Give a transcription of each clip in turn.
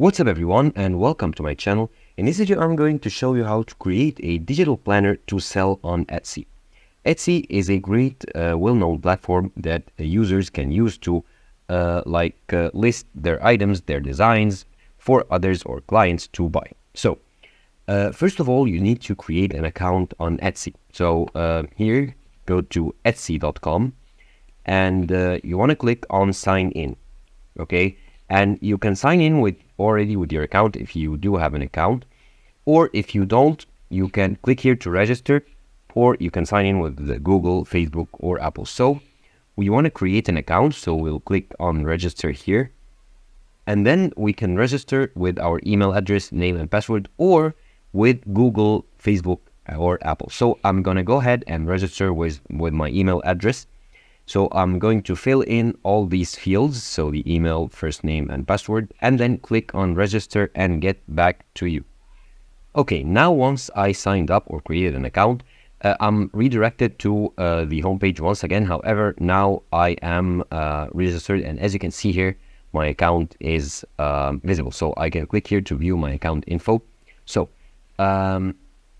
What's up everyone and welcome to my channel. In this video I'm going to show you how to create a digital planner to sell on Etsy. Etsy is a great well-known platform that users can use to list their items, their designs for others or clients to buy. So first of all you need to create an account on Etsy. So here go to etsy.com and you want to click on sign in. Okay, and you can sign in already with your account if you do have an account, or if you don't, you can click here to register, or you can sign in with the Google, Facebook, or Apple. So we want to create an account, so we'll click on register here, and then we can register with our email address, name and password, or with Google, Facebook, or Apple. So I'm gonna go ahead and register with my email address. So I'm going to fill in all these fields, so the email, first name and password, and then click on register and get back to you. Okay, now once I signed up or created an account, I'm redirected to the homepage once again. However, now I am registered, and as you can see here, my account is visible. So I can click here to view my account info. So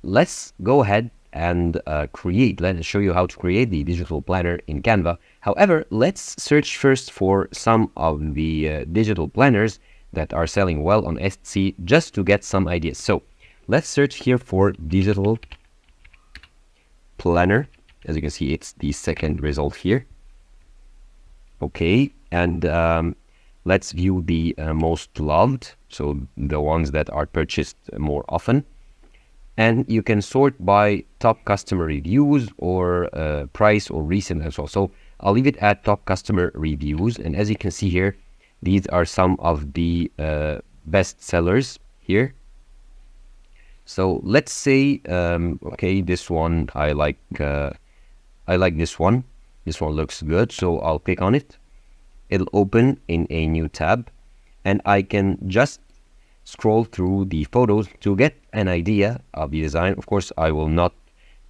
let's go ahead and let us show you how to create the digital planner in Canva. However, let's search first for some of the digital planners that are selling well on Etsy just to get some ideas. So let's search here for digital planner. As you can see, it's the second result here. Okay, and let's view the most loved, so the ones that are purchased more often. And you can sort by top customer reviews or price or recent as well. So I'll leave it at top customer reviews. And as you can see here, these are some of the best sellers here. So let's say, okay, this one I like this one. This one looks good, so I'll click on it. It'll open in a new tab, and I can just scroll through the photos to get an idea of the design. Of course, I will not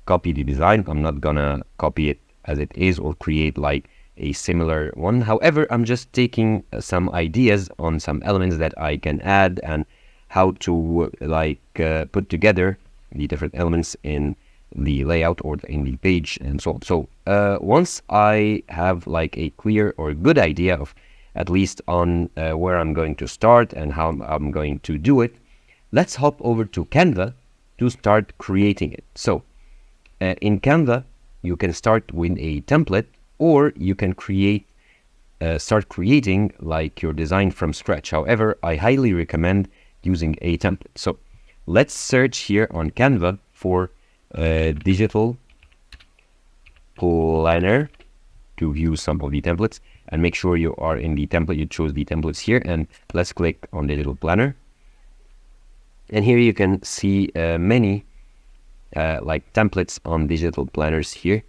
copy the design. I'm not gonna copy it as it is or create like a similar one. However, I'm just taking some ideas on some elements that I can add and how to put together the different elements in the layout or in the page and so on. So once I have like a clear or good idea of at least on where I'm going to start and how I'm going to do it, let's hop over to Canva to start creating it. So in Canva, you can start with a template, or you can start creating like your design from scratch. However, I highly recommend using a template. So let's search here on Canva for digital planner to view some of the templates, and make sure you are in the template. You choose the templates here, and let's click on digital planner. And here you can see many like templates on digital planners here.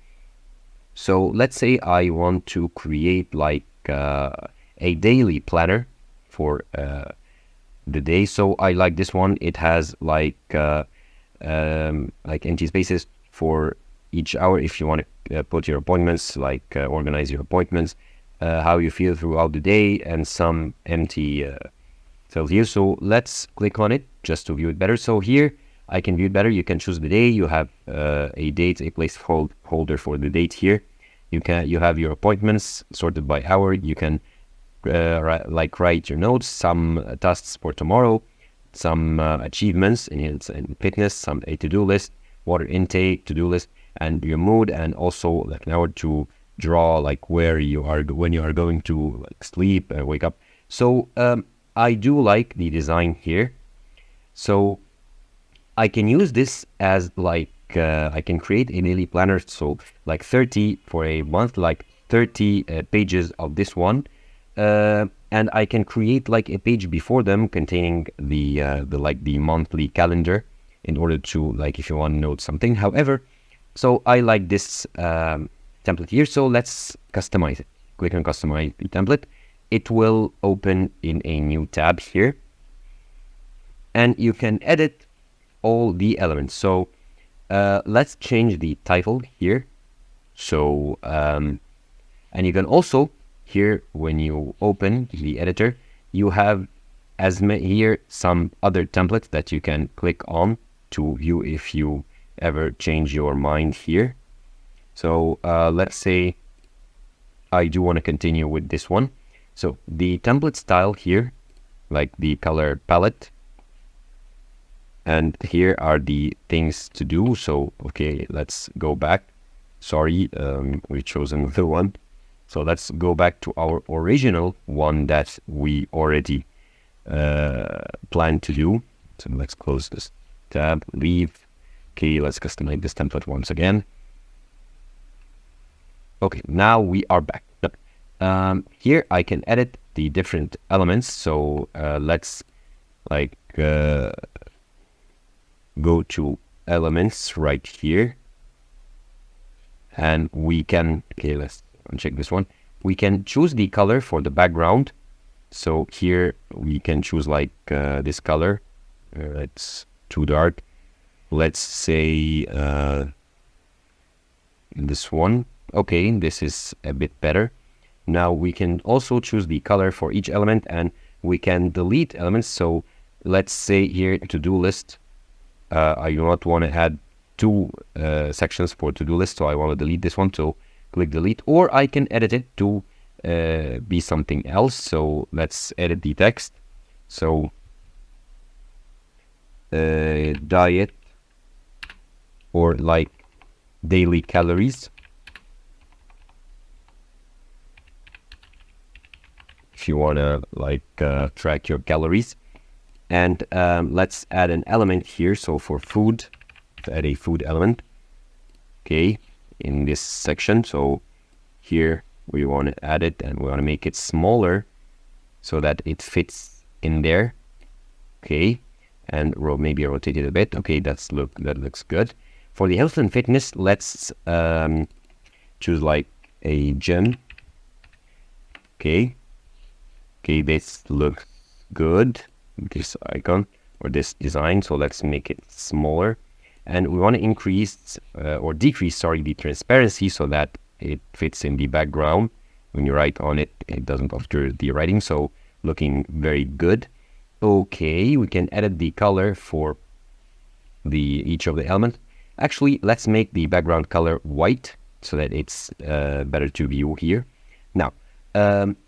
So let's say I want to create like a daily planner for the day. So I like this one. It has like empty spaces for each hour if you want to put your appointments, organize your appointments, how you feel throughout the day, and some empty cells here. So let's click on it just to view it better. So here I can view it better. You can choose the day. You have a date, a placeholder for the date here. You have your appointments sorted by hour. You can write your notes, some tasks for tomorrow, some achievements in fitness, a to-do list, water intake, to-do list, and your mood, and also like an hour to draw like where you are when you are going to like sleep and wake up. So I do like the design here. So I can use this as like I can create a daily planner, so like 30 for a month, like 30 pages of this one, and I can create like a page before them containing the monthly calendar in order to like if you want to note something. However, so I like this template here, so let's customize it. Click on customize the template. It will open in a new tab here, and you can edit all the elements. So let's change the title here. So and you can also here, when you open the editor, you have here some other templates that you can click on to view if you ever change your mind here. So let's say I do want to continue with this one. So the template style here, like the color palette, and here are the things to do. So okay, let's go back. Sorry, we chose another one. So let's go back to our original one that we already planned to do. So let's close this tab, leave. Okay, let's customize this template once again. Okay, now we are back. Here I can edit the different elements. So let's like go to elements right here, and we can, okay, let's uncheck this one. We can choose the color for the background. So here we can choose like this color. It's too dark. Let's say this one. Okay, this is a bit better. Now we can also choose the color for each element, and we can delete elements. So let's say here to-do list. I do not want to add two sections for to-do list, so I want to delete this one. So click delete, or I can edit it to be something else. So let's edit the text. So diet, or like daily calories, if you want to like track your calories. And let's add an element here. So for food, add a food element, okay, in this section. So here we want to add it, and we want to make it smaller so that it fits in there. Okay, and maybe rotate it a bit. Okay, that looks good. For the health and fitness, let's choose like a gym. Okay, this looks good, this icon or this design. So let's make it smaller, and we want to increase or decrease, sorry, the transparency so that it fits in the background. When you write on it, it doesn't obscure the writing. So looking very good. Okay, we can edit the color for each of the elements. Actually, let's make the background color white so that it's better to view here. Now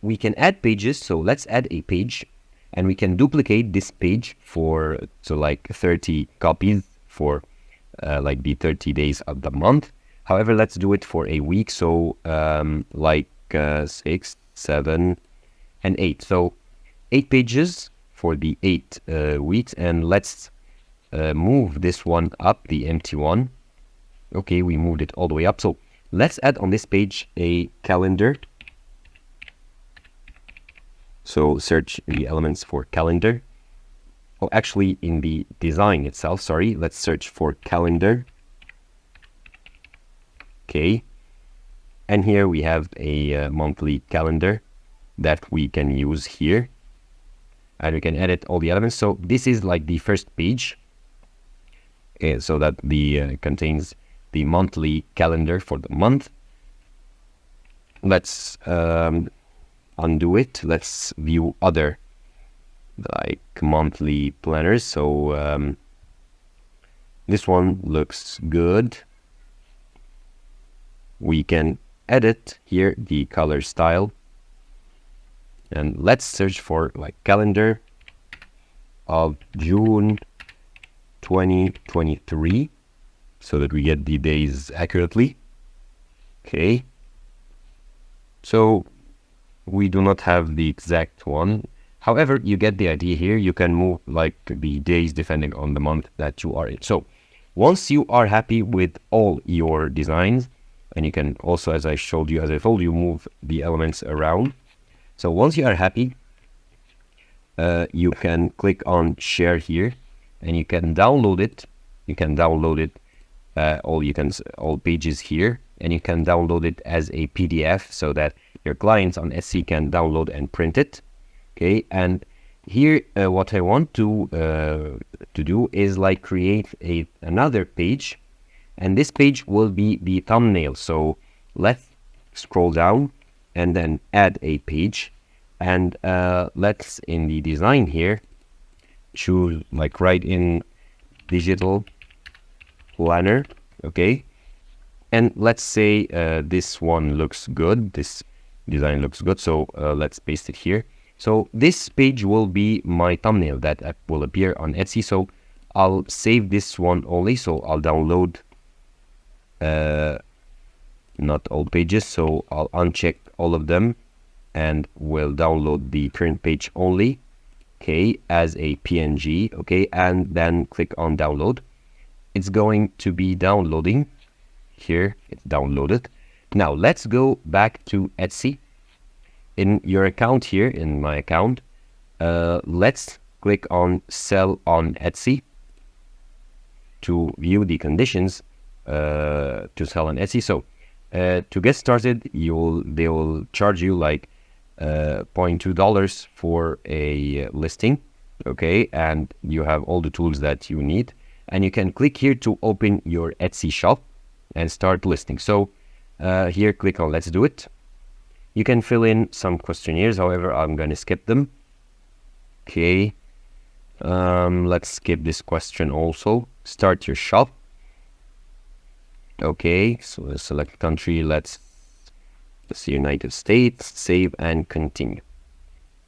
we can add pages. So let's add a page, and we can duplicate this page for like 30 copies for like the 30 days of the month. However, let's do it for a week. So like 6, 7, and 8. So 8 pages for the 8 weeks, and let's move this one up, the empty one. Okay, we moved it all the way up. So let's add on this page a calendar. So search the elements for calendar. Oh, actually in the design itself, sorry, let's search for calendar. Okay, and here we have a monthly calendar that we can use here, and we can edit all the elements. So this is like the first page, so that the contains the monthly calendar for the month. Let's undo it. Let's view other like monthly planners. So this one looks good. We can edit here the color style, and let's search for like calendar of June 2023 so that we get the days accurately. Okay, so we do not have the exact one. However, you get the idea here. You can move like the days depending on the month that you are in. So once you are happy with all your designs, and you can also, as I told you, move the elements around. So once you are happy, you can click on share here, and you can download it. You can download it all pages here, and you can download it as a PDF so that your clients on Etsy can download and print it. Okay, and here what I want to do is like create another page, and this page will be the thumbnail. So let's scroll down and then add a page. And let's, in the design here, choose, like, write in digital planner. Okay, and let's say this one looks good, this design looks good, so let's paste it here. So this page will be my thumbnail that will appear on Etsy. So I'll save this one only, so I'll download not all pages, so I'll uncheck all of them and will download the current page only, okay, as a PNG. Okay, and then click on download. It's going to be downloading. Here it's downloaded. Now let's go back to Etsy. In your account here, in my account, let's click on sell on Etsy to view the conditions to sell on Etsy. So to get started, they will charge you like $0.2 for a listing. Okay, and you have all the tools that you need, and you can click here to open your Etsy shop and start listing. So here, click on let's do it. You can fill in some questionnaires, however I'm going to skip them. Okay, let's skip this question also. Start your shop. Okay, so select country, let's see United States, save and continue.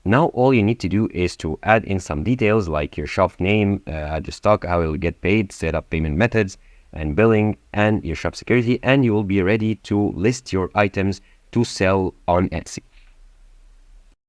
Now all you need to do is to add in some details like your shop name, add your stock, how it will get paid, set up payment methods and billing, and your shop security, and you will be ready to list your items to sell on Etsy.